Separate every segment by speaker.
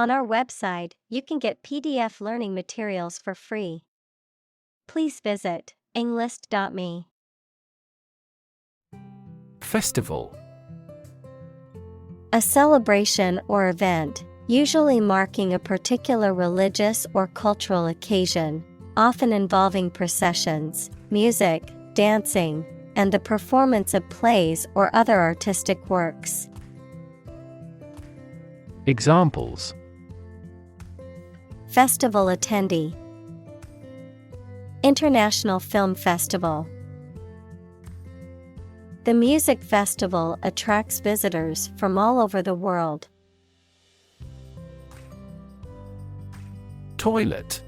Speaker 1: On our website, you can get PDF learning materials for free. Please visit englist.me.
Speaker 2: Festival.
Speaker 1: A celebration or event, usually marking a particular religious or cultural occasion, often involving processions, music, dancing, and the performance of plays or other artistic works.
Speaker 2: Examples:
Speaker 1: Festival attendee. International Film Festival. The music festival attracts visitors from all over the world.
Speaker 2: Toilet.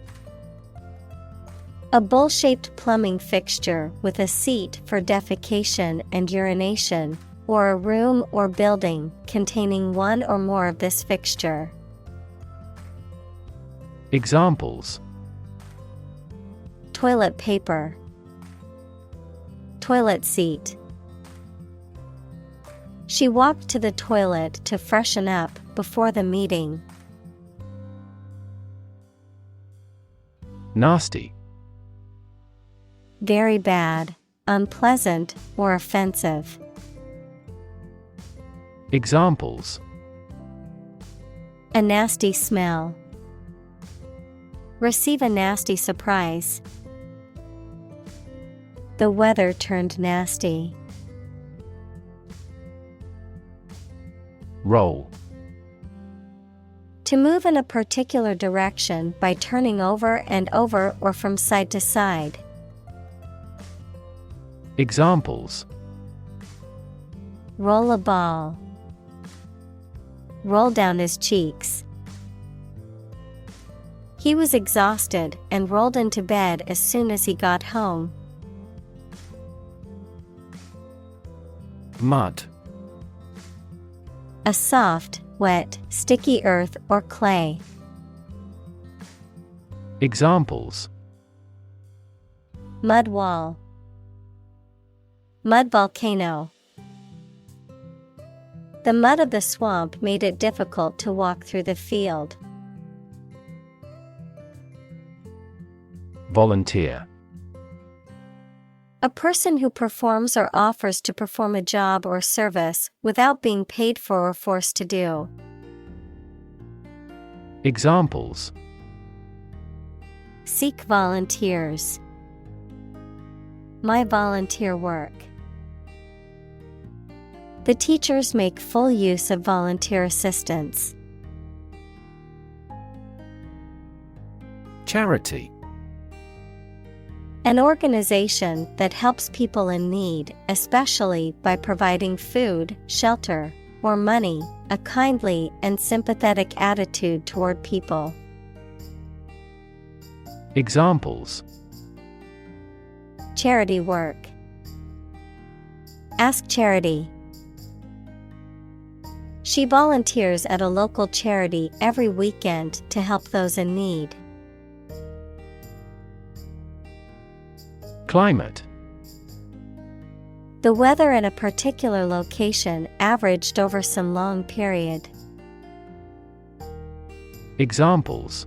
Speaker 1: A bowl-shaped plumbing fixture with a seat for defecation and urination, or a room or building containing one or more of this fixture.
Speaker 2: Examples:
Speaker 1: Toilet paper. Toilet seat. She walked to the toilet to freshen up before the meeting.
Speaker 2: Nasty.
Speaker 1: Very bad, unpleasant, or offensive.
Speaker 2: Examples:
Speaker 1: A nasty smell. Receive a nasty surprise. The weather turned nasty.
Speaker 2: Roll.
Speaker 1: To move in a particular direction by turning over and over or from side to side.
Speaker 2: Examples:
Speaker 1: Roll a ball. Roll down his cheeks. He was exhausted and rolled into bed as soon as he got home.
Speaker 2: Mud.
Speaker 1: A soft, wet, sticky earth or clay.
Speaker 2: Examples:
Speaker 1: Mud wall. Mud volcano. The mud of the swamp made it difficult to walk through the field.
Speaker 2: Volunteer.
Speaker 1: A person who performs or offers to perform a job or service without being paid for or forced to do.
Speaker 2: Examples:
Speaker 1: Seek volunteers. My volunteer work. The teachers make full use of volunteer assistance.
Speaker 2: Charity.
Speaker 1: An organization that helps people in need, especially by providing food, shelter, or money, a kindly and sympathetic attitude toward people.
Speaker 2: Examples:
Speaker 1: Charity work. Ask charity. She volunteers at a local charity every weekend to help those in need.
Speaker 2: Climate.
Speaker 1: The weather in a particular location averaged over some long period.
Speaker 2: Examples: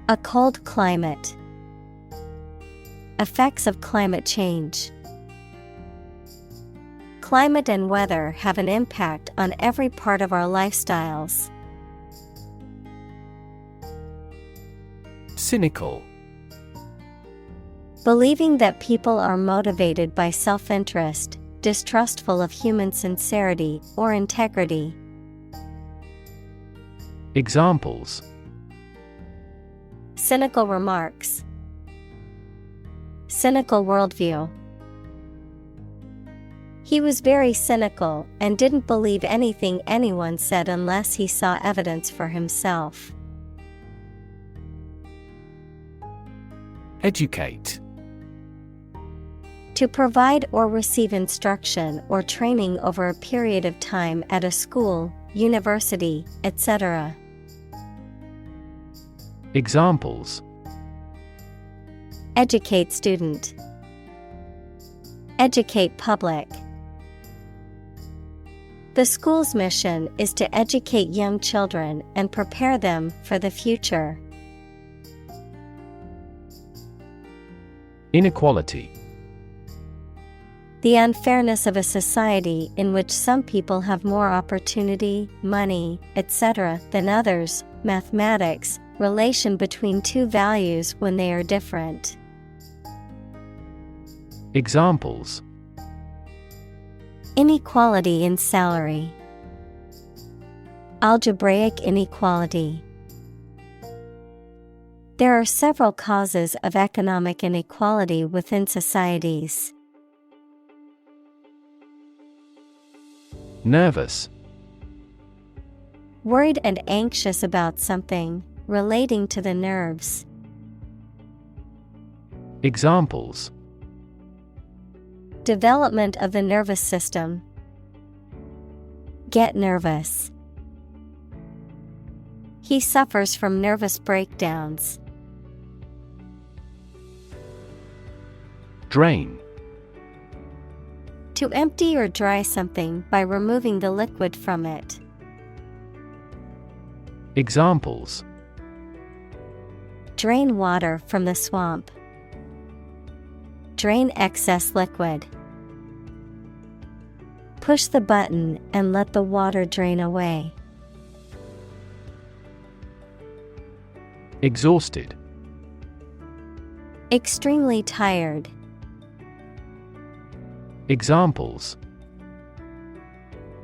Speaker 1: A cold climate. Effects of climate change. Climate and weather have an impact on every part of our lifestyles.
Speaker 2: Cynical.
Speaker 1: Believing that people are motivated by self-interest, distrustful of human sincerity or integrity.
Speaker 2: Examples:
Speaker 1: Cynical remarks. Cynical worldview. He was very cynical and didn't believe anything anyone said unless he saw evidence for himself.
Speaker 2: Educate.
Speaker 1: To provide or receive instruction or training over a period of time at a school, university, etc.
Speaker 2: Examples:
Speaker 1: Educate student. Educate public. The school's mission is to educate young children and prepare them for the future.
Speaker 2: Inequality.
Speaker 1: The unfairness of a society in which some people have more opportunity, money, etc. than others. Mathematics, relation between two values when they are different.
Speaker 2: Examples:
Speaker 1: inequality in salary, algebraic inequality. There are several causes of economic inequality within societies.
Speaker 2: Nervous.
Speaker 1: Worried and anxious about something, relating to the nerves.
Speaker 2: Examples:
Speaker 1: development of the nervous system. Get nervous. He suffers from nervous breakdowns.
Speaker 2: Drain.
Speaker 1: To empty or dry something by removing the liquid from it.
Speaker 2: Examples:
Speaker 1: drain water from the swamp. Drain excess liquid. Push the button and let the water drain away.
Speaker 2: Exhausted.
Speaker 1: Extremely tired.
Speaker 2: Examples: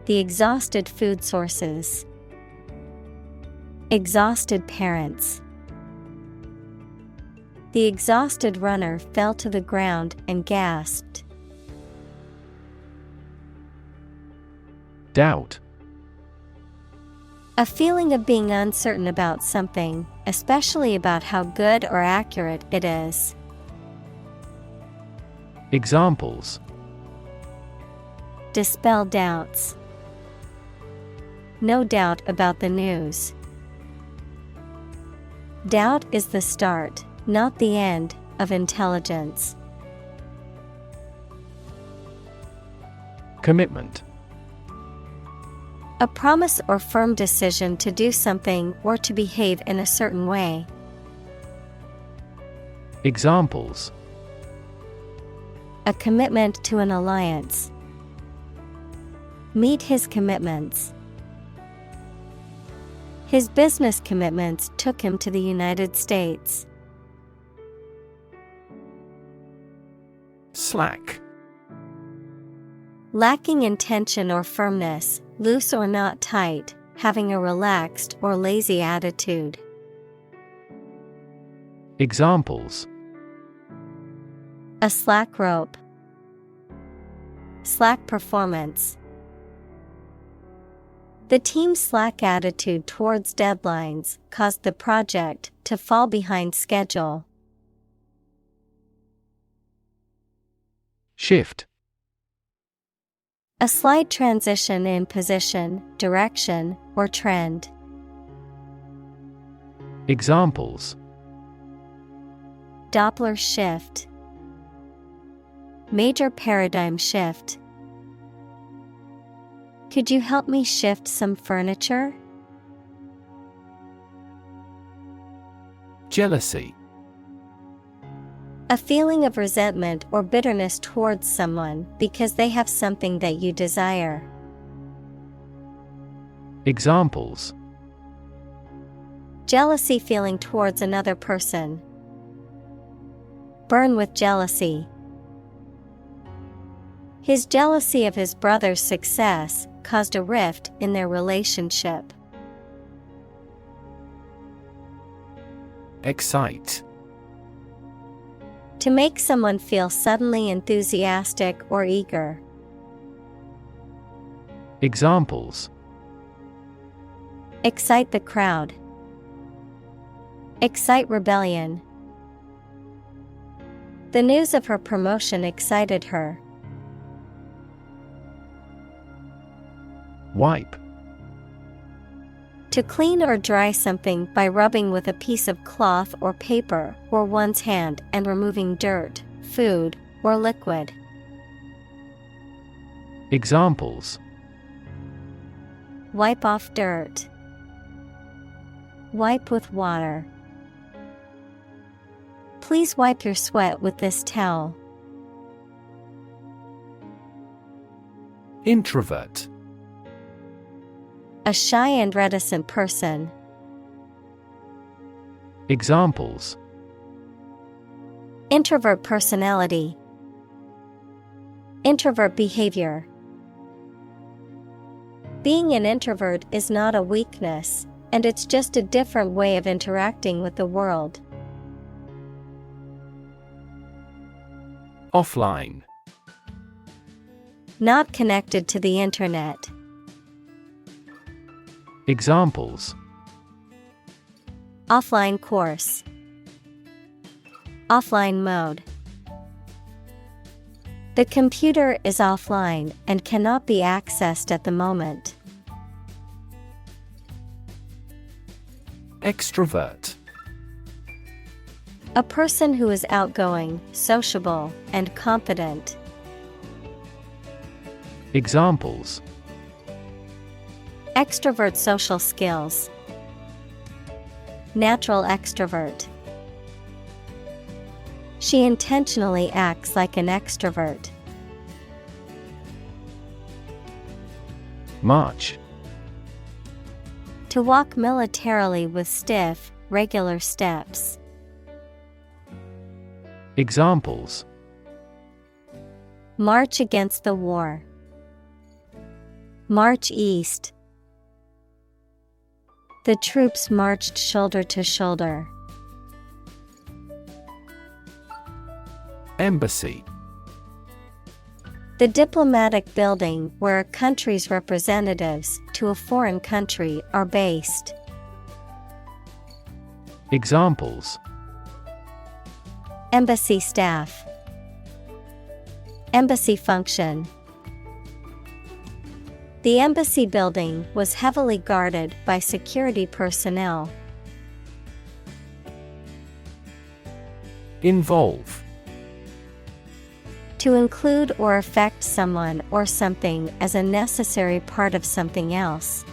Speaker 1: the exhausted food sources. Exhausted parents. The exhausted runner fell to the ground and gasped.
Speaker 2: Doubt.
Speaker 1: A feeling of being uncertain about something, especially about how good or accurate it is.
Speaker 2: Examples:
Speaker 1: dispel doubts. No doubt about the news. Doubt is the start, not the end, of intelligence.
Speaker 2: Commitment.
Speaker 1: A promise or firm decision to do something or to behave in a certain way.
Speaker 2: Examples:
Speaker 1: a commitment to an alliance. Meet his commitments. His business commitments took him to the United States.
Speaker 2: Slack.
Speaker 1: Lacking intention or firmness, loose or not tight, having a relaxed or lazy attitude.
Speaker 2: Examples:
Speaker 1: a slack rope. Slack performance. The team's slack attitude towards deadlines caused the project to fall behind schedule.
Speaker 2: Shift.
Speaker 1: A slight transition in position, direction, or trend.
Speaker 2: Examples:
Speaker 1: Doppler shift. Major paradigm shift. Could you help me shift some furniture?
Speaker 2: Jealousy.
Speaker 1: A feeling of resentment or bitterness towards someone because they have something that you desire.
Speaker 2: Examples:
Speaker 1: jealousy feeling towards another person. Burn with jealousy. His jealousy of his brother's success caused a rift in their relationship.
Speaker 2: Excite.
Speaker 1: To make someone feel suddenly enthusiastic or eager.
Speaker 2: Examples:
Speaker 1: excite the crowd. Excite rebellion. The news of her promotion excited her.
Speaker 2: Wipe.
Speaker 1: To clean or dry something by rubbing with a piece of cloth or paper or one's hand and removing dirt, food, or liquid.
Speaker 2: Examples:
Speaker 1: Wipe off dirt. Wipe with water. Please wipe your sweat with this towel.
Speaker 2: Introvert.
Speaker 1: A shy and reticent person.
Speaker 2: Examples:
Speaker 1: Introvert personality. Introvert behavior. Being an introvert is not a weakness, and it's just a different way of interacting with the world.
Speaker 2: Offline.
Speaker 1: Not connected to the internet.
Speaker 2: Examples:
Speaker 1: Offline course. Offline mode. The computer is offline and cannot be accessed at the moment.
Speaker 2: Extrovert.
Speaker 1: A person who is outgoing, sociable, and confident.
Speaker 2: Examples:
Speaker 1: Extrovert social skills. Natural extrovert. She intentionally acts like an extrovert.
Speaker 2: March.
Speaker 1: To walk militarily with stiff, regular steps.
Speaker 2: Examples:
Speaker 1: March against the war. March east. The troops marched shoulder to shoulder.
Speaker 2: Embassy.
Speaker 1: The diplomatic building where a country's representatives to a foreign country are based.
Speaker 2: Examples:
Speaker 1: Embassy staff. Embassy function. The embassy building was heavily guarded by security personnel.
Speaker 2: Involve.
Speaker 1: To include or affect someone or something as a necessary part of something else.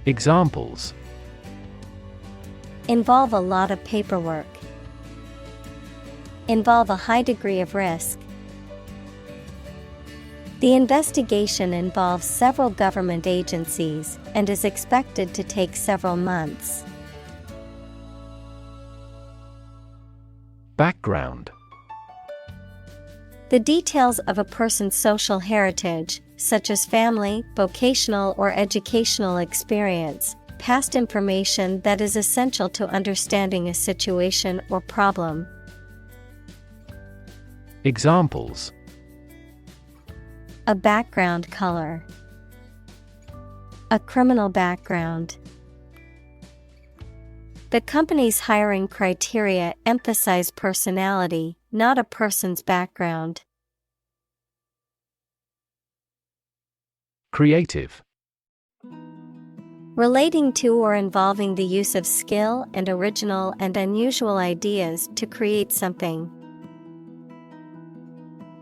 Speaker 2: Examples:
Speaker 1: Involve a lot of paperwork. Involve a high degree of risk. The investigation involves several government agencies and is expected to take several months.
Speaker 2: Background.
Speaker 1: The details of a person's social heritage, such as family, vocational or educational experience, past information that is essential to understanding a situation or problem.
Speaker 2: Examples:
Speaker 1: A background color. A criminal background. The company's hiring criteria emphasize personality, not a person's background.
Speaker 2: Creative.
Speaker 1: Relating to or involving the use of skill and original and unusual ideas to create something.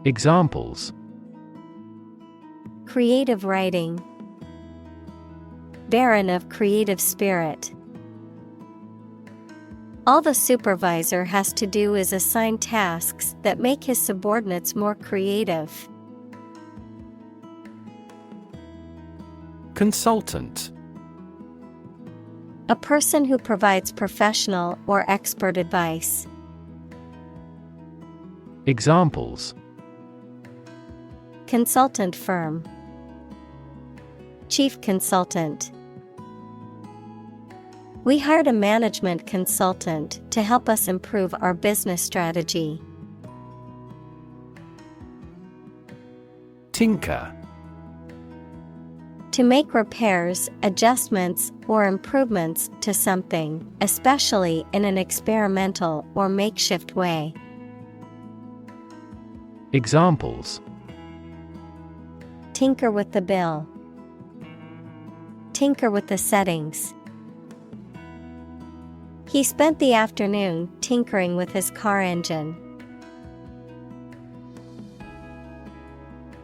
Speaker 2: Examples:
Speaker 1: Creative writing. Barren of creative spirit. All the supervisor has to do is assign tasks that make his subordinates more creative.
Speaker 2: Consultant.
Speaker 1: A person who provides professional or expert advice.
Speaker 2: Examples:
Speaker 1: Consultant firm. Chief consultant. We hired a management consultant to help us improve our business strategy.
Speaker 2: Tinker.
Speaker 1: To make repairs, adjustments, or improvements to something, especially in an experimental or makeshift way.
Speaker 2: Examples:
Speaker 1: Tinker with the bill. Tinker with the settings. He spent the afternoon tinkering with his car engine.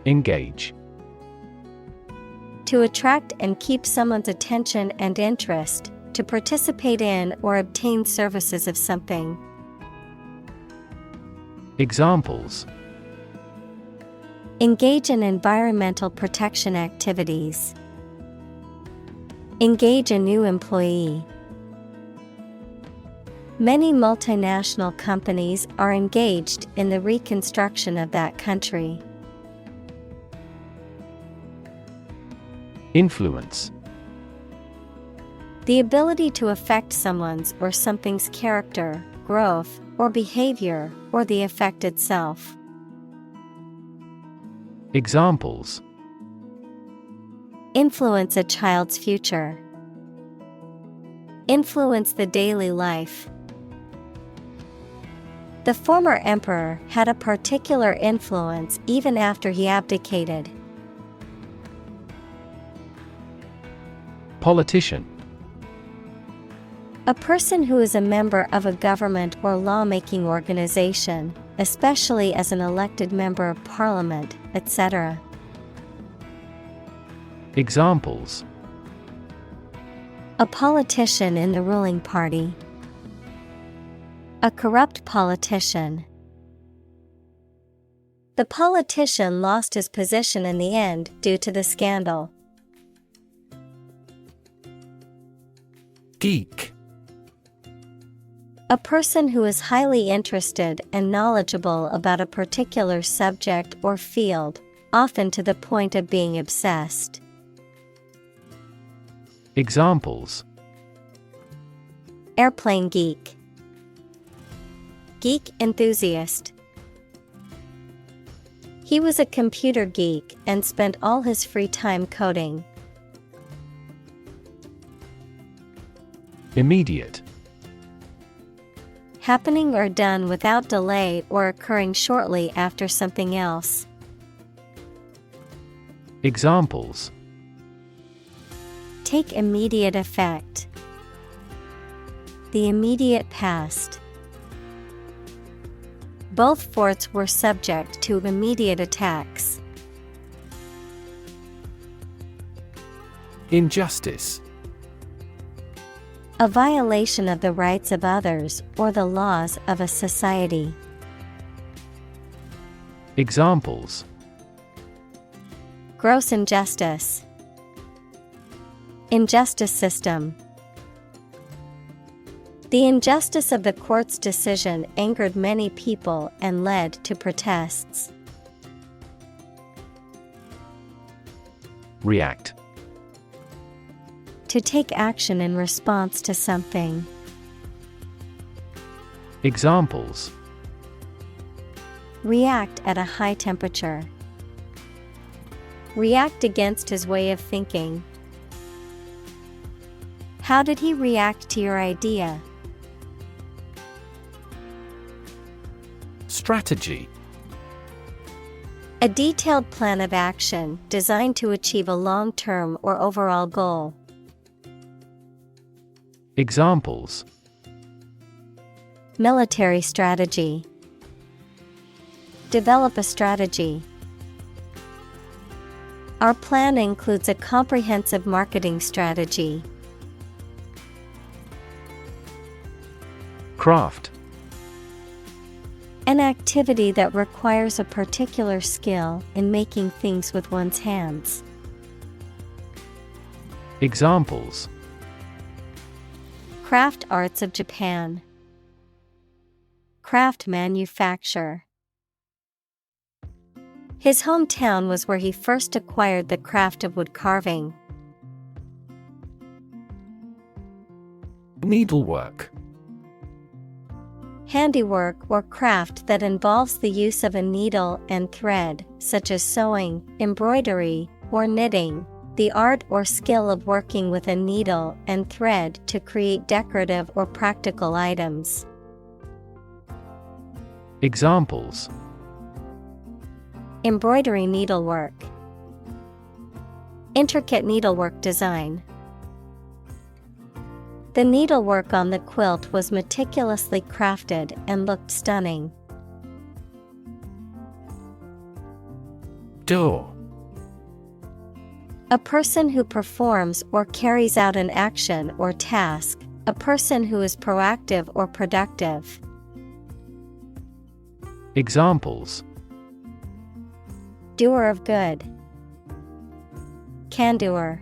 Speaker 2: Engage.
Speaker 1: To attract and keep someone's attention and interest, to participate in or obtain services of something.
Speaker 2: Examples:
Speaker 1: Engage in environmental protection activities. Engage a new employee. Many multinational companies are engaged in the reconstruction of that country.
Speaker 2: Influence:
Speaker 1: The ability to affect someone's or something's character, growth, or behavior, or the effect itself.
Speaker 2: Examples:
Speaker 1: Influence a child's future. Influence the daily life. The former emperor had a particular influence even after he abdicated.
Speaker 2: Politician:
Speaker 1: A person who is a member of a government or lawmaking organization, especially as an elected member of parliament, etc.
Speaker 2: Examples:
Speaker 1: A politician in the ruling party. A corrupt politician. The politician lost his position in the end due to the scandal.
Speaker 2: Geek:
Speaker 1: A person who is highly interested and knowledgeable about a particular subject or field, often to the point of being obsessed.
Speaker 2: Examples:
Speaker 1: Airplane geek. Geek enthusiast. He was a computer geek and spent all his free time coding.
Speaker 2: Immediate:
Speaker 1: Happening or done without delay or occurring shortly after something else.
Speaker 2: Examples:
Speaker 1: Take immediate effect. The immediate past. Both forts were subject to immediate attacks.
Speaker 2: Injustice:
Speaker 1: A violation of the rights of others or the laws of a society.
Speaker 2: Examples:
Speaker 1: Gross injustice. Injustice system. The injustice of the court's decision angered many people and led to protests.
Speaker 2: React:
Speaker 1: To take action in response to something.
Speaker 2: Examples:
Speaker 1: React at a high temperature. React against his way of thinking. How did he react to your idea?
Speaker 2: Strategy:
Speaker 1: A detailed plan of action designed to achieve a long-term or overall goal.
Speaker 2: Examples:
Speaker 1: Military strategy. Develop a strategy. Our plan includes a comprehensive marketing strategy.
Speaker 2: Craft:
Speaker 1: An activity that requires a particular skill in making things with one's hands.
Speaker 2: Examples:
Speaker 1: Craft arts of Japan. Craft manufacture. His hometown was where he first acquired the craft of wood carving.
Speaker 2: Needlework:
Speaker 1: Handiwork or craft that involves the use of a needle and thread, such as sewing, embroidery, or knitting. The art or skill of working with a needle and thread to create decorative or practical items.
Speaker 2: Examples:
Speaker 1: Embroidery needlework. Intricate needlework design. The needlework on the quilt was meticulously crafted and looked stunning.
Speaker 2: Door:
Speaker 1: A person who performs or carries out an action or task, a person who is proactive or productive.
Speaker 2: Examples:
Speaker 1: Doer of good. Can-doer.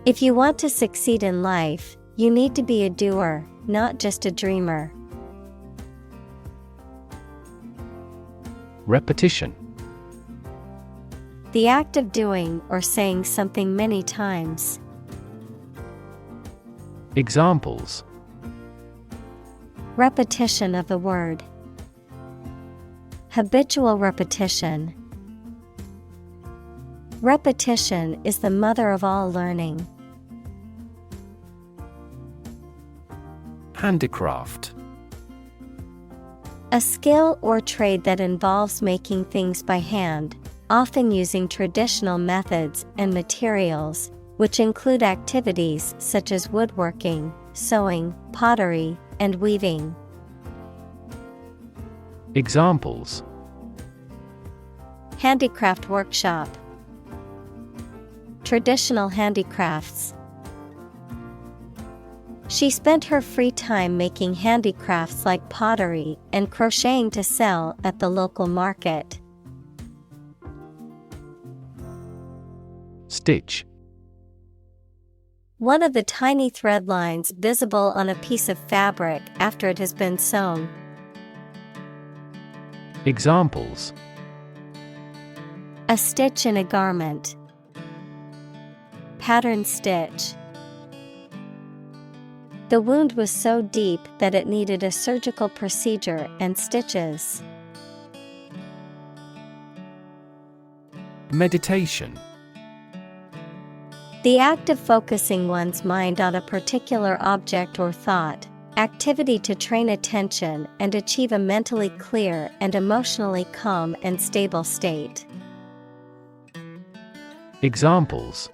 Speaker 1: If you want to succeed in life, you need to be a doer, not just a dreamer.
Speaker 2: Repetition.
Speaker 1: The act of doing or saying something many times.
Speaker 2: Examples:
Speaker 1: Repetition of the word. Habitual repetition. Repetition is the mother of all learning.
Speaker 2: Handicraft.
Speaker 1: A skill or trade that involves making things by hand, often using traditional methods and materials, which include activities such as woodworking, sewing, pottery, and weaving.
Speaker 2: Examples:
Speaker 1: Handicraft workshop. Traditional handicrafts. She spent her free time making handicrafts like pottery and crocheting to sell at the local market.
Speaker 2: Stitch.
Speaker 1: One of the tiny thread lines visible on a piece of fabric after it has been sewn.
Speaker 2: Examples:
Speaker 1: A stitch in a garment. Pattern stitch. The wound was so deep that it needed a surgical procedure and stitches.
Speaker 2: Meditation.
Speaker 1: The act of focusing one's mind on a particular object or thought, activity to train attention and achieve a mentally clear and emotionally calm and stable state.
Speaker 2: Examples: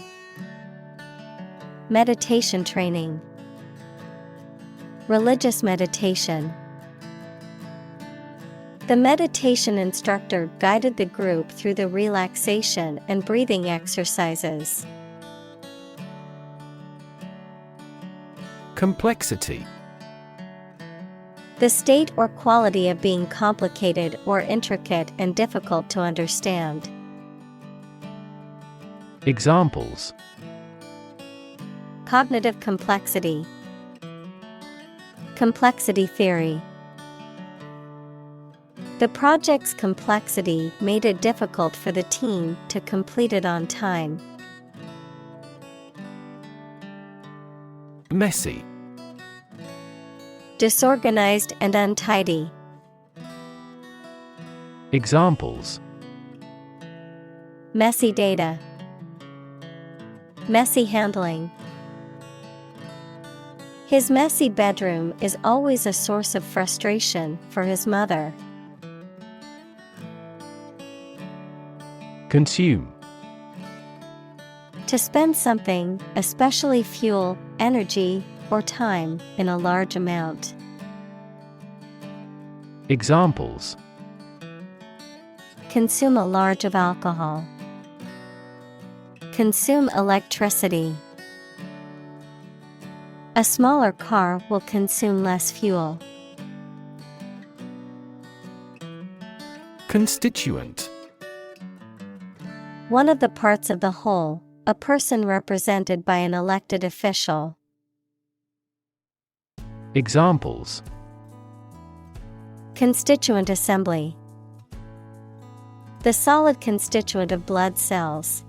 Speaker 1: Meditation training. Religious meditation. The meditation instructor guided the group through the relaxation and breathing exercises.
Speaker 2: Complexity.
Speaker 1: The state or quality of being complicated or intricate and difficult to understand.
Speaker 2: Examples:
Speaker 1: Cognitive complexity. Complexity theory. The project's complexity made it difficult for the team to complete it on time.
Speaker 2: Messy.
Speaker 1: Disorganized and untidy.
Speaker 2: Examples:
Speaker 1: Messy data. Messy handling. His messy bedroom is always a source of frustration for his mother.
Speaker 2: Consume.
Speaker 1: To spend something, especially fuel, energy, or time, in a large amount.
Speaker 2: Examples:
Speaker 1: Consume a large of alcohol. Consume electricity. A smaller car will consume less fuel.
Speaker 2: Constituent.
Speaker 1: One of the parts of the whole, a person represented by an elected official.
Speaker 2: Examples:
Speaker 1: Constituent assembly. The solid constituent of blood cells.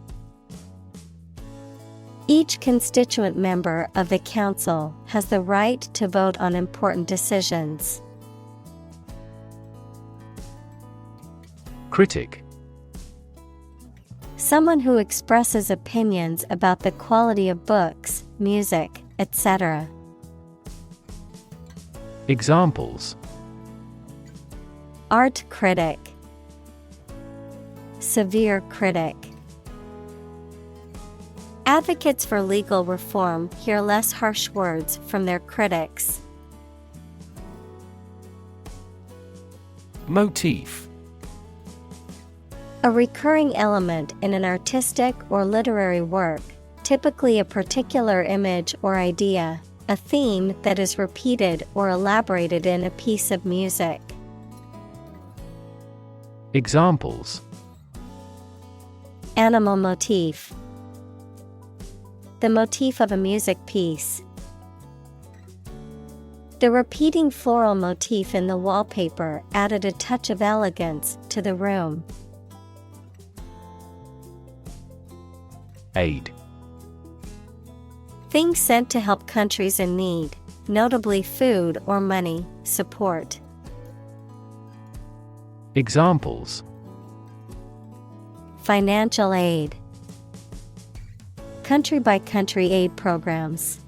Speaker 1: Each constituent member of the council has the right to vote on important decisions.
Speaker 2: Critic.
Speaker 1: Someone who expresses opinions about the quality of books, music, etc.
Speaker 2: Examples:
Speaker 1: Art critic. Severe critic. Advocates for legal reform hear less harsh words from their critics.
Speaker 2: Motif.
Speaker 1: A recurring element in an artistic or literary work, typically a particular image or idea, a theme that is repeated or elaborated in a piece of music.
Speaker 2: Examples:
Speaker 1: Animal motif. The motif of a music piece. The repeating floral motif in the wallpaper added a touch of elegance to the room.
Speaker 2: Aid.
Speaker 1: Things sent to help countries in need, notably food or money, support.
Speaker 2: Examples:
Speaker 1: Financial aid. Country-by-country aid programs.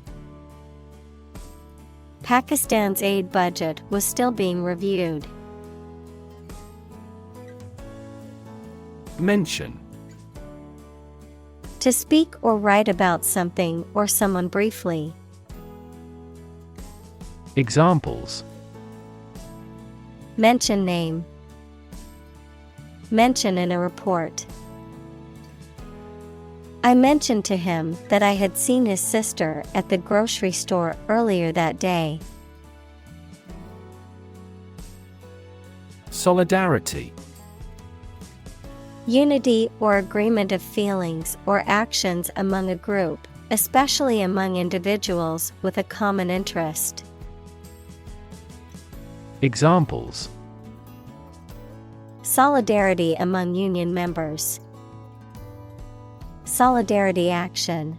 Speaker 1: Pakistan's aid budget was still being reviewed.
Speaker 2: Mention.
Speaker 1: To speak or write about something or someone briefly.
Speaker 2: Examples:
Speaker 1: Mention name. Mention in a report. I mentioned to him that I had seen his sister at the grocery store earlier that day.
Speaker 2: Solidarity.
Speaker 1: Unity or agreement of feelings or actions among a group, especially among individuals with a common interest.
Speaker 2: Examples:
Speaker 1: Solidarity among union members. Solidarity action.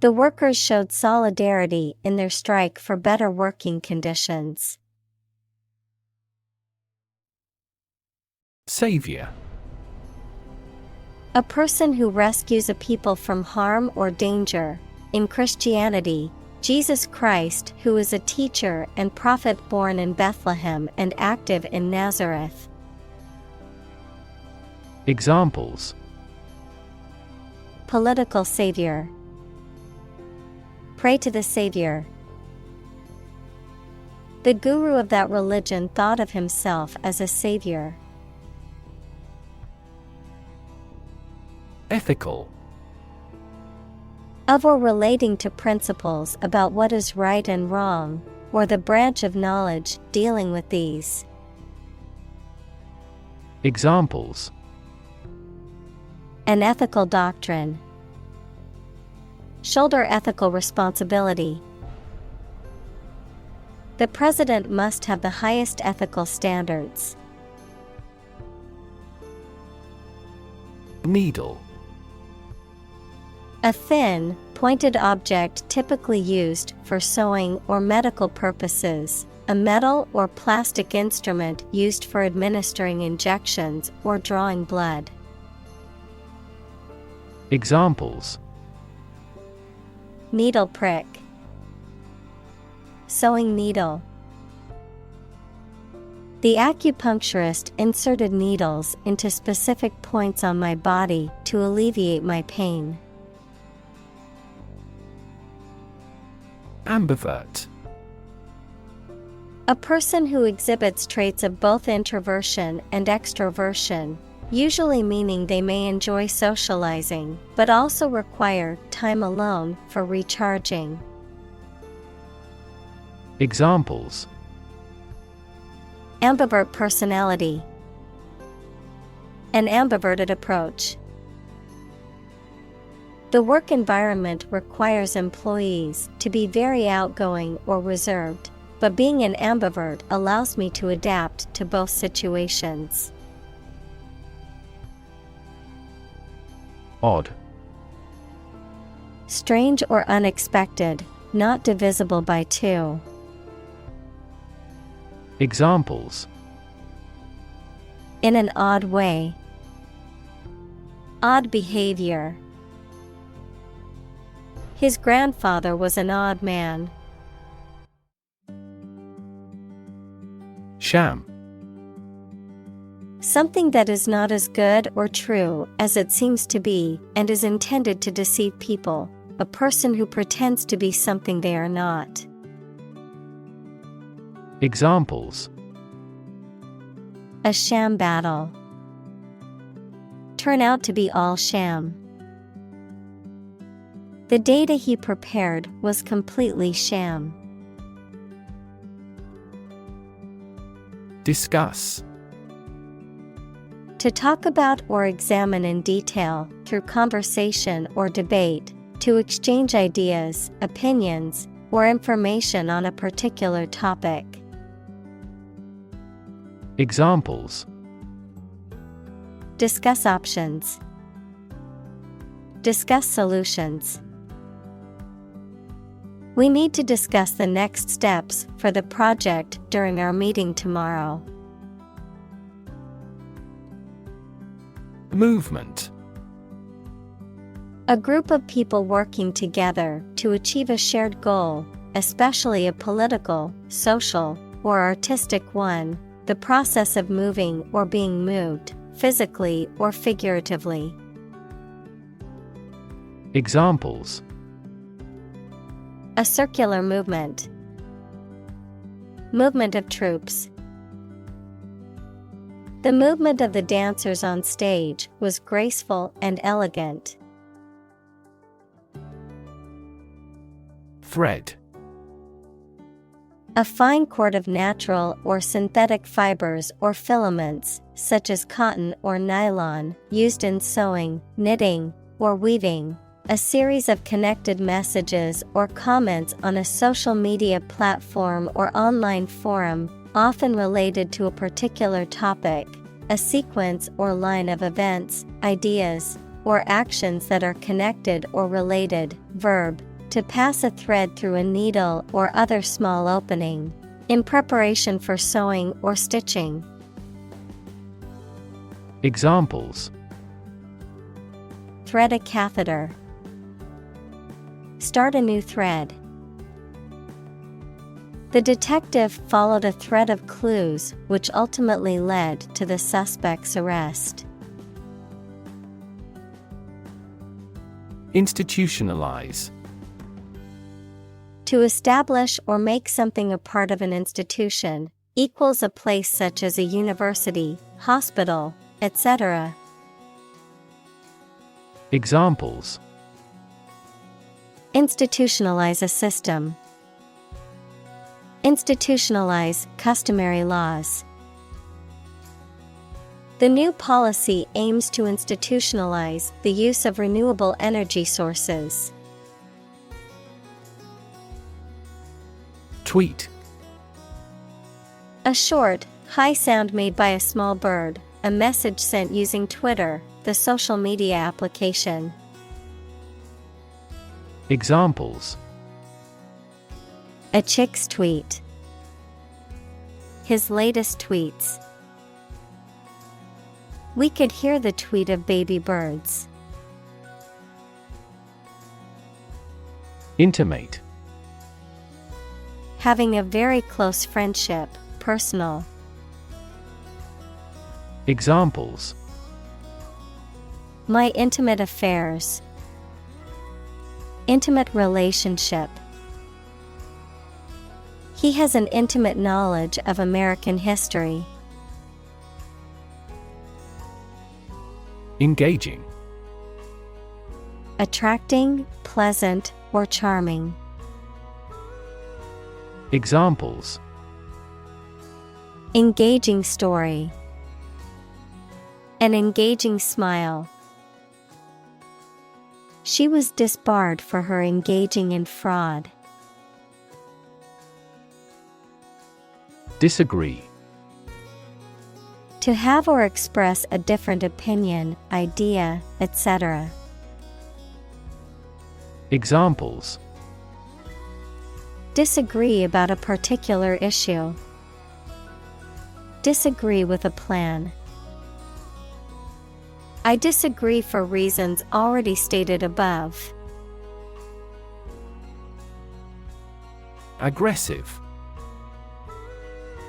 Speaker 1: The workers showed solidarity in their strike for better working conditions.
Speaker 2: Savior.
Speaker 1: A person who rescues a people from harm or danger. In Christianity, Jesus Christ, who is a teacher and prophet born in Bethlehem and active in Nazareth.
Speaker 2: Examples:
Speaker 1: Political savior. Pray to the Savior. The guru of that religion thought of himself as a savior.
Speaker 2: Ethical.
Speaker 1: Of or relating to principles about what is right and wrong, or the branch of knowledge dealing with these.
Speaker 2: Examples:
Speaker 1: An ethical doctrine. Shoulder ethical responsibility. The president must have the highest ethical standards.
Speaker 2: Needle.
Speaker 1: A thin, pointed object typically used for sewing or medical purposes, a metal or plastic instrument used for administering injections or drawing blood.
Speaker 2: Examples:
Speaker 1: Needle prick. Sewing needle. The acupuncturist inserted needles into specific points on my body to alleviate my pain.
Speaker 2: Ambivert.
Speaker 1: A person who exhibits traits of both introversion and extroversion, usually meaning they may enjoy socializing, but also require time alone for recharging.
Speaker 2: Examples:
Speaker 1: Ambivert personality. An ambiverted approach. The work environment requires employees to be very outgoing or reserved, but being an ambivert allows me to adapt to both situations.
Speaker 2: Odd.
Speaker 1: Strange or unexpected, not divisible by two.
Speaker 2: Examples:
Speaker 1: In an odd way. Odd behavior. His grandfather was an odd man.
Speaker 2: Sham.
Speaker 1: Something that is not as good or true as it seems to be and is intended to deceive people, a person who pretends to be something they are not. A sham battle. Turn out to be all sham. The data he prepared was completely sham.
Speaker 2: Discuss.
Speaker 1: To talk about or examine in detail, through conversation or debate, to exchange ideas, opinions, or information on a particular topic.
Speaker 2: Examples.
Speaker 1: Discuss options. Discuss solutions. We need to discuss the next steps for the project during our meeting tomorrow.
Speaker 2: Movement.
Speaker 1: A group of people working together to achieve a shared goal, especially a political, social, or artistic one, the process of moving or being moved, physically or figuratively.
Speaker 2: Examples.
Speaker 1: A circular movement. Movement of troops. The movement of the dancers on stage was graceful and elegant.
Speaker 2: Thread.
Speaker 1: A fine cord of natural or synthetic fibers or filaments, such as cotton or nylon, used in sewing, knitting, or weaving. A series of connected messages or comments on a social media platform or online forum, often related to a particular topic. A sequence or line of events, ideas, or actions that are connected or related. Verb. To pass a thread through a needle or other small opening, in preparation for sewing or stitching.
Speaker 2: Examples.
Speaker 1: Thread a catheter. Start a new thread. The detective followed a thread of clues which ultimately led to the suspect's arrest.
Speaker 2: Institutionalize.
Speaker 1: To establish or make something a part of an institution, equals a place such as a university, hospital, etc.
Speaker 2: Examples.
Speaker 1: Institutionalize a system. Institutionalize customary laws. The new policy aims to institutionalize the use of renewable energy sources.
Speaker 2: Tweet.
Speaker 1: A short, high sound made by a small bird, a message sent using Twitter, the social media application.
Speaker 2: Examples.
Speaker 1: A chick's tweet. His latest tweets. We could hear the tweet of baby birds.
Speaker 2: Intimate.
Speaker 1: Having a very close friendship, personal.
Speaker 2: Examples.
Speaker 1: My intimate affairs. Intimate relationship. He has an intimate knowledge of American history.
Speaker 2: Engaging.
Speaker 1: Attracting, pleasant, or charming.
Speaker 2: Examples.
Speaker 1: Engaging story. An engaging smile. She was disbarred for her engaging in fraud.
Speaker 2: Disagree.
Speaker 1: To have or express a different opinion, idea, etc.
Speaker 2: Examples.
Speaker 1: Disagree about a particular issue. Disagree with a plan. I disagree for reasons already stated above.
Speaker 2: Aggressive.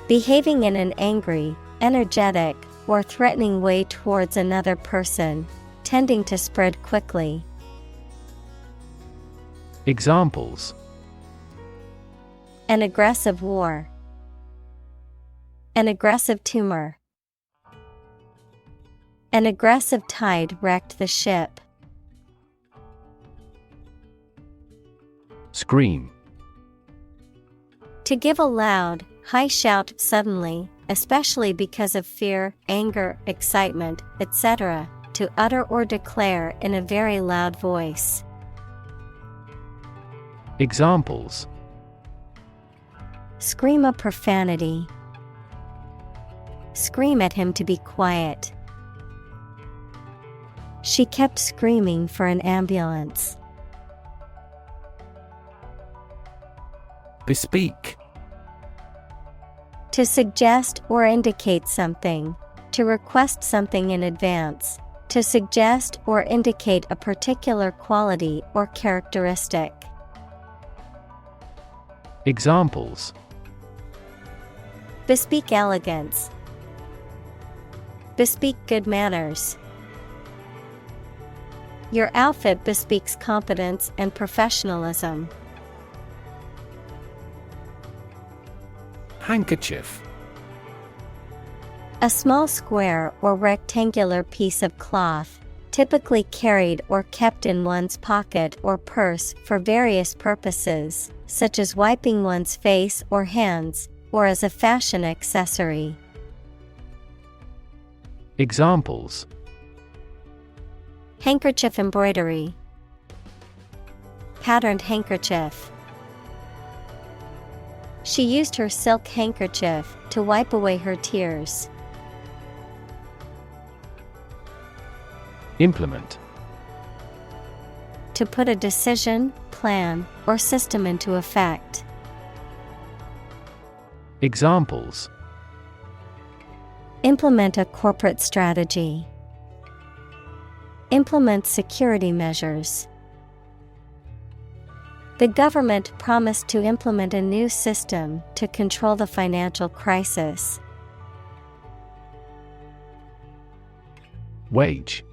Speaker 1: Behaving in an angry, energetic, or threatening way towards another person, tending to spread quickly.
Speaker 2: Examples.
Speaker 1: An aggressive war. An aggressive tumor. An aggressive tide wrecked the ship.
Speaker 2: Scream.
Speaker 1: To give a loud, high shout suddenly, especially because of fear, anger, excitement, etc., to utter or declare in a very loud voice.
Speaker 2: Examples:
Speaker 1: Scream a profanity. Scream at him to be quiet. She kept screaming for an ambulance.
Speaker 2: Bespeak.
Speaker 1: To suggest or indicate something. To request something in advance. To suggest or indicate a particular quality or characteristic.
Speaker 2: Examples:
Speaker 1: Bespeak elegance. Bespeak good manners. Your outfit bespeaks competence and professionalism.
Speaker 2: Handkerchief.
Speaker 1: A small square or rectangular piece of cloth, typically carried or kept in one's pocket or purse for various purposes, such as wiping one's face or hands, or as a fashion accessory.
Speaker 2: Examples:
Speaker 1: Handkerchief embroidery. Patterned handkerchief. She used her silk handkerchief to wipe away her tears.
Speaker 2: Implement.
Speaker 1: To put a decision, plan, or system into effect.
Speaker 2: Examples:
Speaker 1: Implement a corporate strategy. Implement security measures. The government promised to implement a new system to control the financial crisis.
Speaker 2: Wage.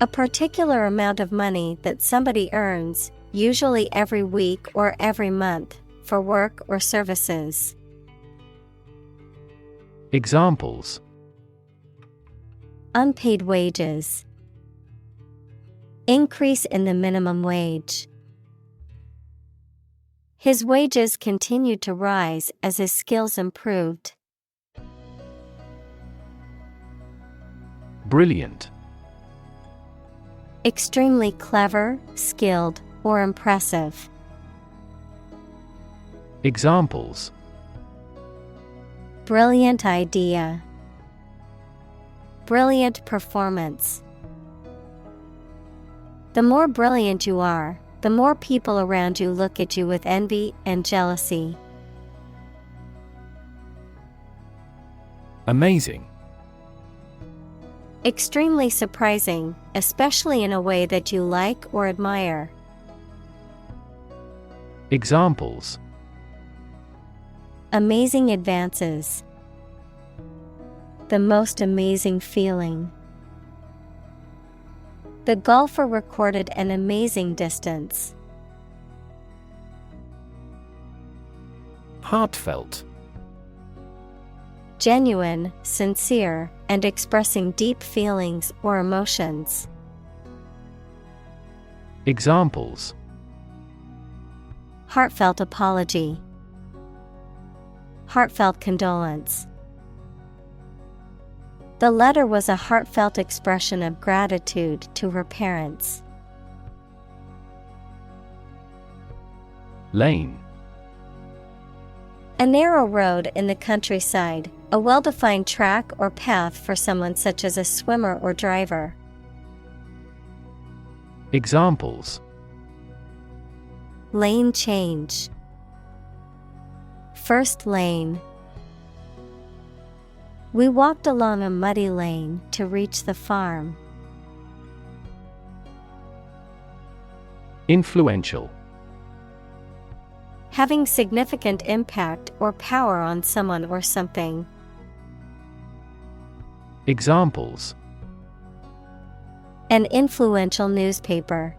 Speaker 1: A particular amount of money that somebody earns, usually every week or every month, for work or services.
Speaker 2: Examples:
Speaker 1: Unpaid wages. Increase in the minimum wage. His wages continued to rise as his skills improved.
Speaker 2: Brilliant.
Speaker 1: Extremely clever, skilled, or impressive.
Speaker 2: Examples:
Speaker 1: Brilliant idea. Brilliant performance. The more brilliant you are, the more people around you look at you with envy and jealousy.
Speaker 2: Amazing.
Speaker 1: Extremely surprising, especially in a way that you like or admire.
Speaker 2: Examples:
Speaker 1: Amazing advances. The most amazing feeling. The golfer recorded an amazing distance.
Speaker 2: Heartfelt.
Speaker 1: Genuine, sincere, and expressing deep feelings or emotions.
Speaker 2: Examples:
Speaker 1: Heartfelt apology. Heartfelt condolence. The letter was a heartfelt expression of gratitude to her parents.
Speaker 2: Lane.
Speaker 1: A narrow road in the countryside, a well-defined track or path for someone such as a swimmer or driver.
Speaker 2: Examples:
Speaker 1: Lane change. First lane. We walked along a muddy lane to reach the farm.
Speaker 2: Influential.
Speaker 1: Having significant impact or power on someone or something.
Speaker 2: Examples:
Speaker 1: An influential newspaper.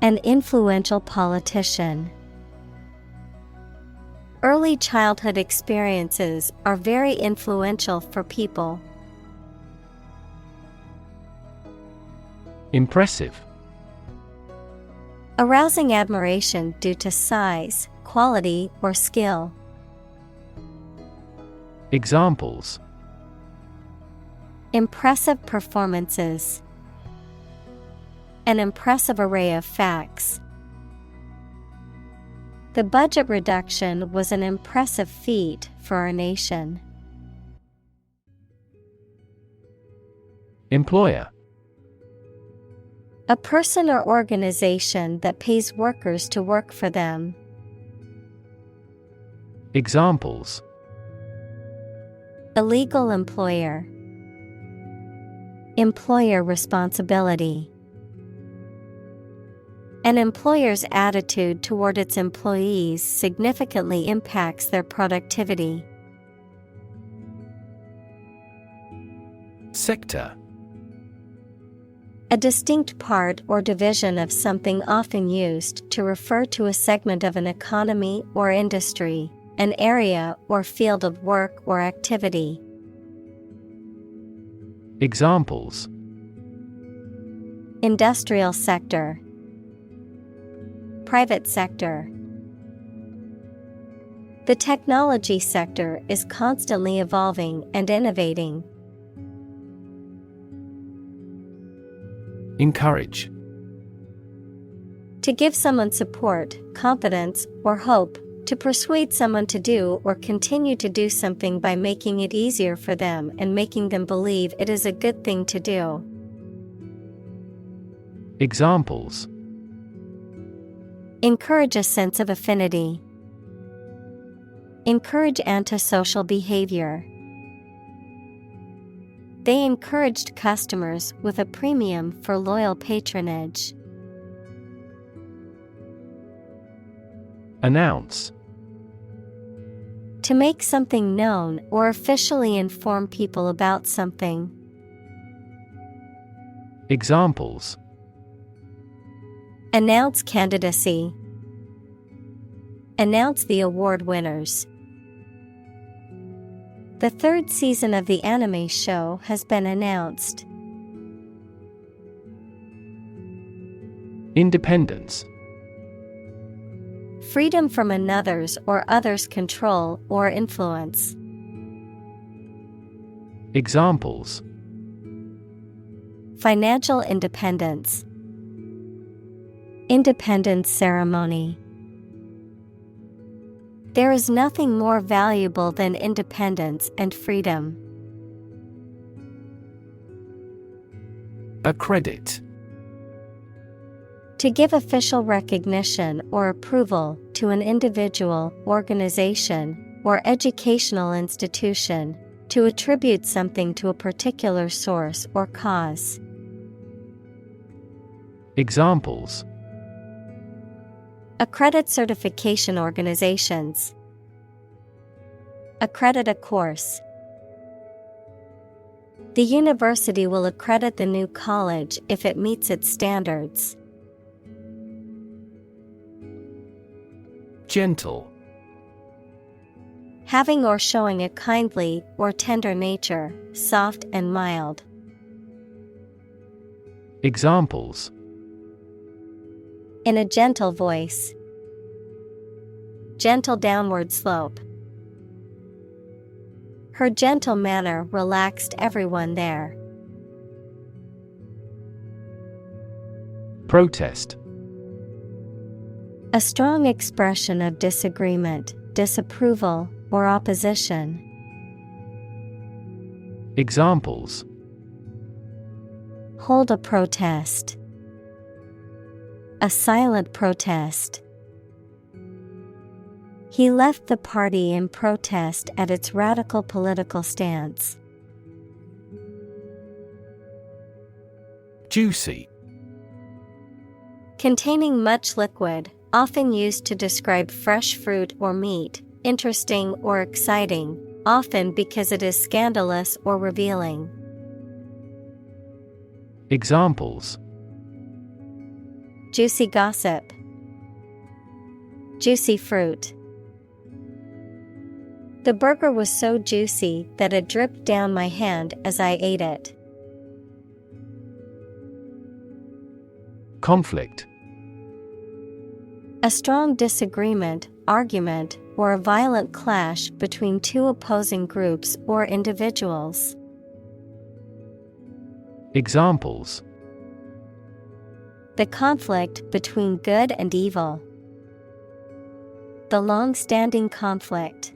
Speaker 1: An influential politician. Early childhood experiences are very influential for people.
Speaker 2: Impressive.
Speaker 1: Arousing admiration due to size, quality, or skill.
Speaker 2: Examples:
Speaker 1: Impressive performances. An impressive array of facts. The budget reduction was an impressive feat for our nation.
Speaker 2: Employer:
Speaker 1: A person or organization that pays workers to work for them.
Speaker 2: Examples:
Speaker 1: A legal employer. Employer responsibility. An employer's attitude toward its employees significantly impacts their productivity.
Speaker 2: Sector:
Speaker 1: A distinct part or division of something often used to refer to a segment of an economy or industry, an area or field of work or activity.
Speaker 2: Examples:
Speaker 1: Industrial sector. Private sector. The technology sector is constantly evolving and innovating.
Speaker 2: Encourage:
Speaker 1: To give someone support, confidence, or hope, to persuade someone to do or continue to do something by making it easier for them and making them believe it is a good thing to do.
Speaker 2: Examples:
Speaker 1: Encourage a sense of affinity. Encourage antisocial behavior. They encouraged customers with a premium for loyal patronage.
Speaker 2: Announce:
Speaker 1: To make something known or officially inform people about something.
Speaker 2: Examples:
Speaker 1: Announce candidacy. Announce the award winners. The third season of the anime show has been announced.
Speaker 2: Independence:
Speaker 1: Freedom from another's or others' control or influence.
Speaker 2: Examples:
Speaker 1: Financial independence. Independence ceremony. There is nothing more valuable than independence and freedom.
Speaker 2: Accredit:
Speaker 1: To give official recognition or approval to an individual, organization, or educational institution, to attribute something to a particular source or cause.
Speaker 2: Examples:
Speaker 1: Accredit certification organizations. Accredit a course. The university will accredit the new college if it meets its standards.
Speaker 2: Gentle:
Speaker 1: Having or showing a kindly or tender nature, soft and mild.
Speaker 2: Examples:
Speaker 1: In a gentle voice. Gentle downward slope. Her gentle manner relaxed everyone there.
Speaker 2: Protest:
Speaker 1: A strong expression of disagreement, disapproval, or opposition.
Speaker 2: Examples:
Speaker 1: Hold a protest. A silent protest. He left the party in protest at its radical political stance.
Speaker 2: Juicy:
Speaker 1: Containing much liquid, often used to describe fresh fruit or meat, interesting or exciting, often because it is scandalous or revealing.
Speaker 2: Examples:
Speaker 1: Juicy gossip. Juicy fruit. The burger was so juicy that it dripped down my hand as I ate it.
Speaker 2: Conflict.
Speaker 1: A strong disagreement, argument, or a violent clash between two opposing groups or individuals.
Speaker 2: Examples:
Speaker 1: The conflict between good and evil. The long-standing conflict.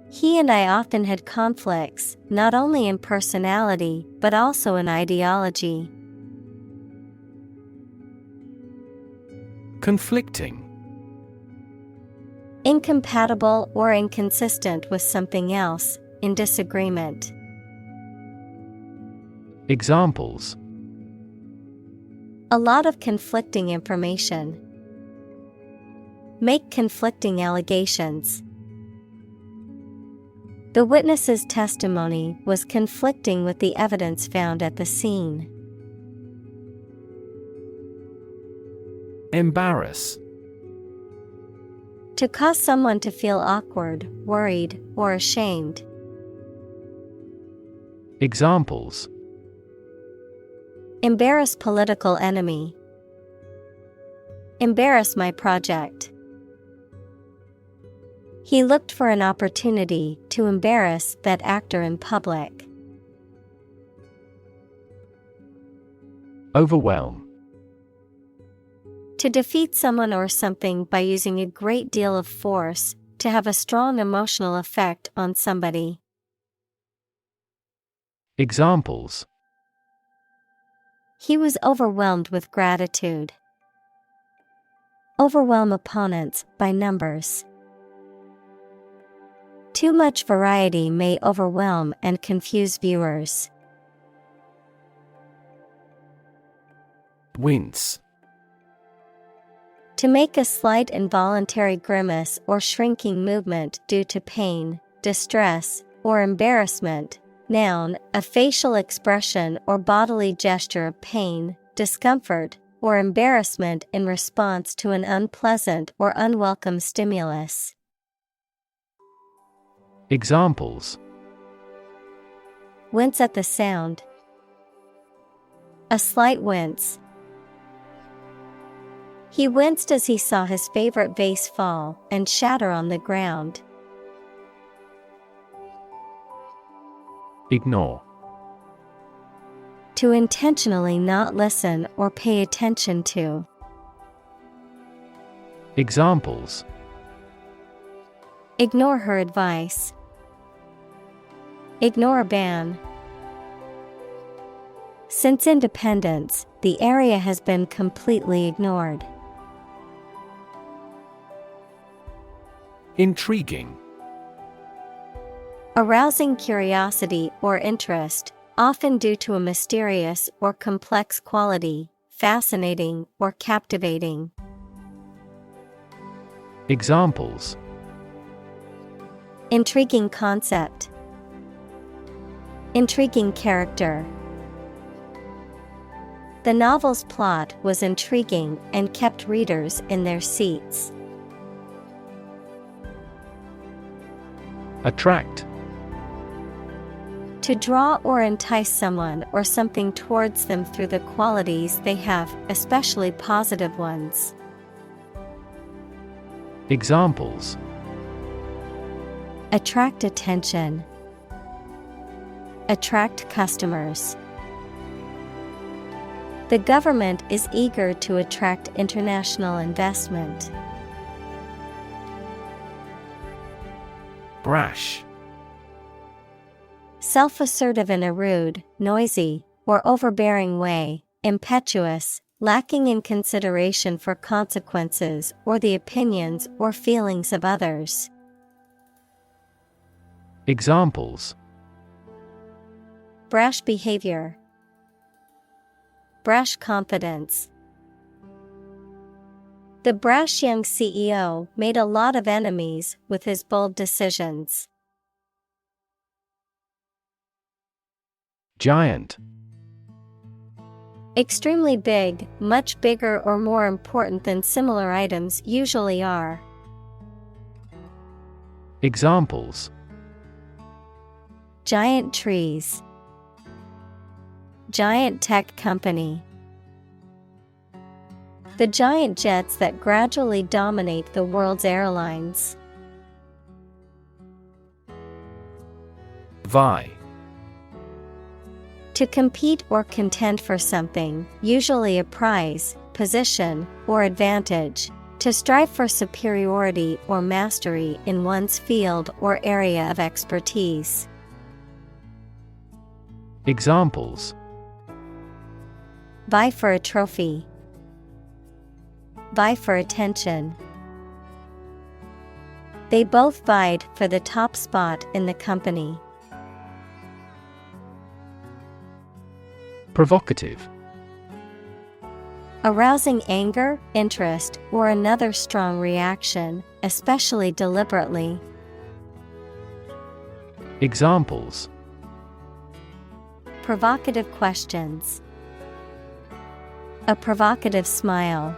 Speaker 1: He and I often had conflicts, not only in personality, but also in ideology.
Speaker 2: Conflicting.
Speaker 1: Incompatible or inconsistent with something else, in disagreement.
Speaker 2: Examples:
Speaker 1: A lot of conflicting information. Make conflicting allegations. The witness's testimony was conflicting with the evidence found at the scene.
Speaker 2: Embarrass.
Speaker 1: To cause someone to feel awkward, worried, or ashamed.
Speaker 2: Examples:
Speaker 1: Embarrass political enemy. Embarrass my project. He looked for an opportunity to embarrass that actor in public.
Speaker 2: Overwhelm.
Speaker 1: To defeat someone or something by using a great deal of force, to have a strong emotional effect on somebody.
Speaker 2: Examples:
Speaker 1: He was overwhelmed with gratitude. Overwhelm opponents by numbers. Too much variety may overwhelm and confuse viewers.
Speaker 2: Wince.
Speaker 1: To make a slight involuntary grimace or shrinking movement due to pain, distress, or embarrassment. Noun, a facial expression or bodily gesture of pain, discomfort, or embarrassment in response to an unpleasant or unwelcome stimulus.
Speaker 2: Examples:
Speaker 1: Wince at the sound. A slight wince. He winced as he saw his favorite vase fall and shatter on the ground.
Speaker 2: Ignore.
Speaker 1: To intentionally not listen or pay attention to.
Speaker 2: Examples:
Speaker 1: Ignore her advice. Ignore a ban. Since independence, the area has been completely ignored.
Speaker 2: Intriguing.
Speaker 1: Arousing curiosity or interest, often due to a mysterious or complex quality, fascinating or captivating.
Speaker 2: Examples:
Speaker 1: Intriguing concept. Intriguing character. The novel's plot was intriguing and kept readers in their seats.
Speaker 2: Attract.
Speaker 1: To draw or entice someone or something towards them through the qualities they have, especially positive ones.
Speaker 2: Examples:
Speaker 1: Attract attention. Attract customers. The government is eager to attract international investment.
Speaker 2: Brash.
Speaker 1: Self-assertive in a rude, noisy, or overbearing way, impetuous, lacking in consideration for consequences or the opinions or feelings of others.
Speaker 2: Examples:
Speaker 1: Brash behavior. Brash confidence. The brash young CEO made a lot of enemies with his bold decisions.
Speaker 2: Giant.
Speaker 1: Extremely big, much bigger or more important than similar items usually are.
Speaker 2: Examples:
Speaker 1: giant trees, giant tech company. The giant jets that gradually dominate the world's airlines.
Speaker 2: Vie.
Speaker 1: To compete or contend for something, usually a prize, position, or advantage. To strive for superiority or mastery in one's field or area of expertise.
Speaker 2: Examples:
Speaker 1: vie for a trophy, vie for attention. They both vied for the top spot in the company.
Speaker 2: Provocative.
Speaker 1: Arousing anger, interest, or another strong reaction, especially deliberately.
Speaker 2: Examples:
Speaker 1: provocative questions, a provocative smile.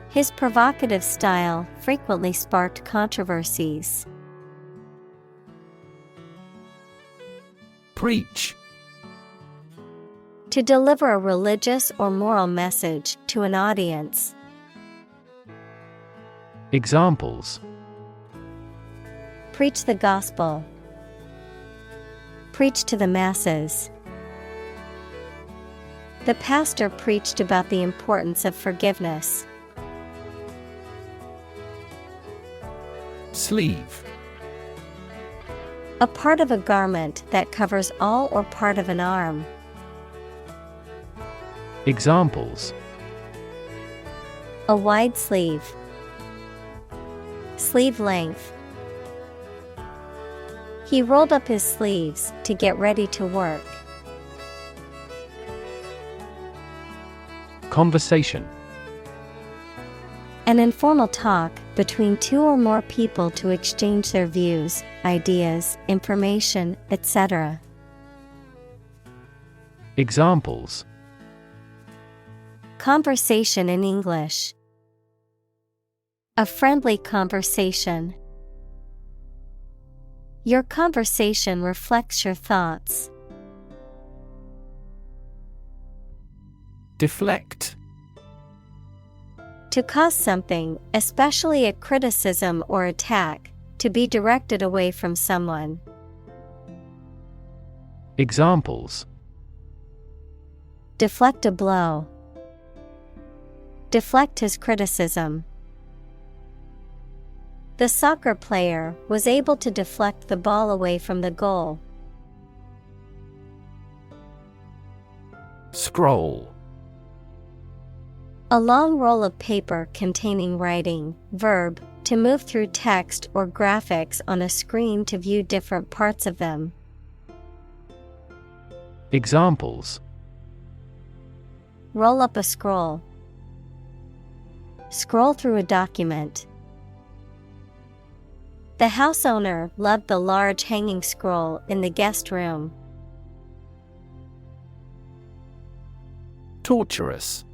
Speaker 1: His provocative style frequently sparked controversies.
Speaker 2: Preach.
Speaker 1: To deliver a religious or moral message to an audience.
Speaker 2: Examples:
Speaker 1: preach the gospel, preach to the masses. The pastor preached about the importance of forgiveness.
Speaker 2: Sleeve.
Speaker 1: A part of a garment that covers all or part of an arm.
Speaker 2: Examples:
Speaker 1: a wide sleeve, sleeve length. He rolled up his sleeves to get ready to work.
Speaker 2: Conversation.
Speaker 1: An informal talk between two or more people to exchange their views, ideas, information, etc.
Speaker 2: Examples:
Speaker 1: conversation in English. A friendly conversation. Your conversation reflects your thoughts.
Speaker 2: Deflect.
Speaker 1: To cause something, especially a criticism or attack, to be directed away from someone.
Speaker 2: Examples:
Speaker 1: deflect a blow. Deflect his criticism. The soccer player was able to deflect the ball away from the goal.
Speaker 2: Scroll.
Speaker 1: A long roll of paper containing writing, verb, to move through text or graphics on a screen to view different parts of them.
Speaker 2: Examples:
Speaker 1: roll up a scroll. Scroll through a document. The house owner loved the large hanging scroll in the guest room.
Speaker 2: Torturous.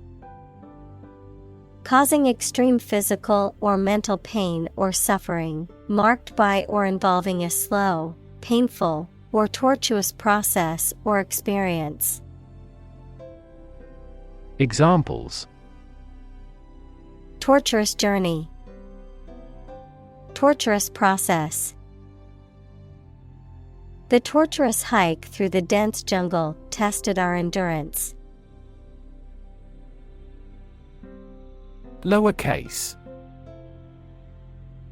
Speaker 1: Causing extreme physical or mental pain or suffering, marked by or involving a slow, painful, or tortuous process or experience.
Speaker 2: Examples:
Speaker 1: torturous journey. Torturous process. The torturous hike through the dense jungle tested our endurance.
Speaker 2: Lowercase.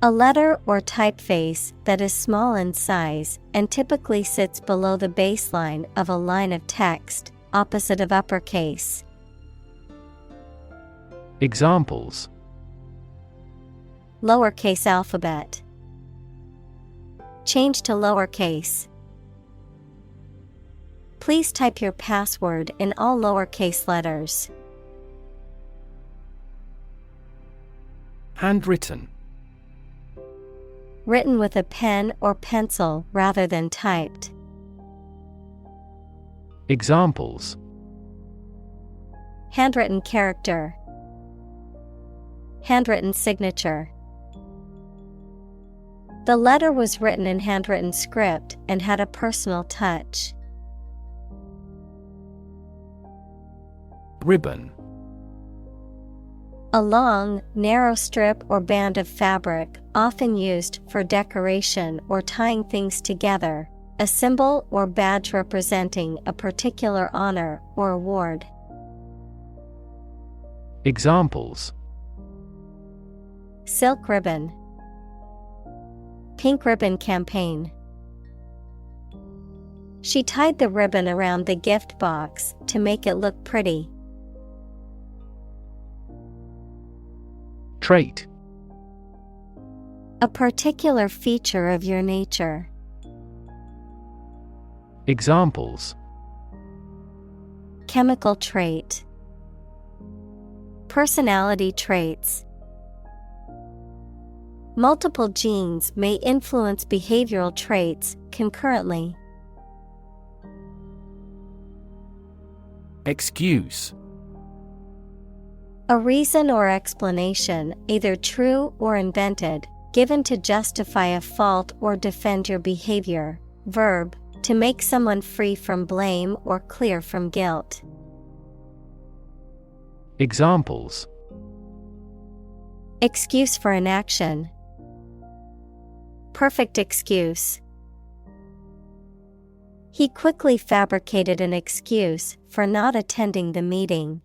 Speaker 1: A letter or typeface that is small in size and typically sits below the baseline of a line of text, opposite of uppercase.
Speaker 2: Examples:
Speaker 1: lowercase alphabet. Change to lowercase. Please type your password in all lowercase letters.
Speaker 2: Handwritten.
Speaker 1: Written with a pen or pencil rather than typed.
Speaker 2: Examples:
Speaker 1: handwritten character. Handwritten signature. The letter was written in handwritten script and had a personal touch.
Speaker 2: Ribbon.
Speaker 1: A long, narrow strip or band of fabric, often used for decoration or tying things together, a symbol or badge representing a particular honor or award.
Speaker 2: Examples:
Speaker 1: Silk ribbon, pink ribbon campaign. She tied the ribbon around the gift box to make it look pretty.
Speaker 2: Trait.
Speaker 1: A particular feature of your nature.
Speaker 2: Examples:
Speaker 1: Chemical trait, personality traits. Multiple genes may influence behavioral traits concurrently.
Speaker 2: Excuse.
Speaker 1: A reason or explanation, either true or invented, given to justify a fault or defend your behavior. Verb, to make someone free from blame or clear from guilt.
Speaker 2: Examples:
Speaker 1: Excuse for inaction, perfect excuse. He quickly fabricated an excuse for not attending the meeting.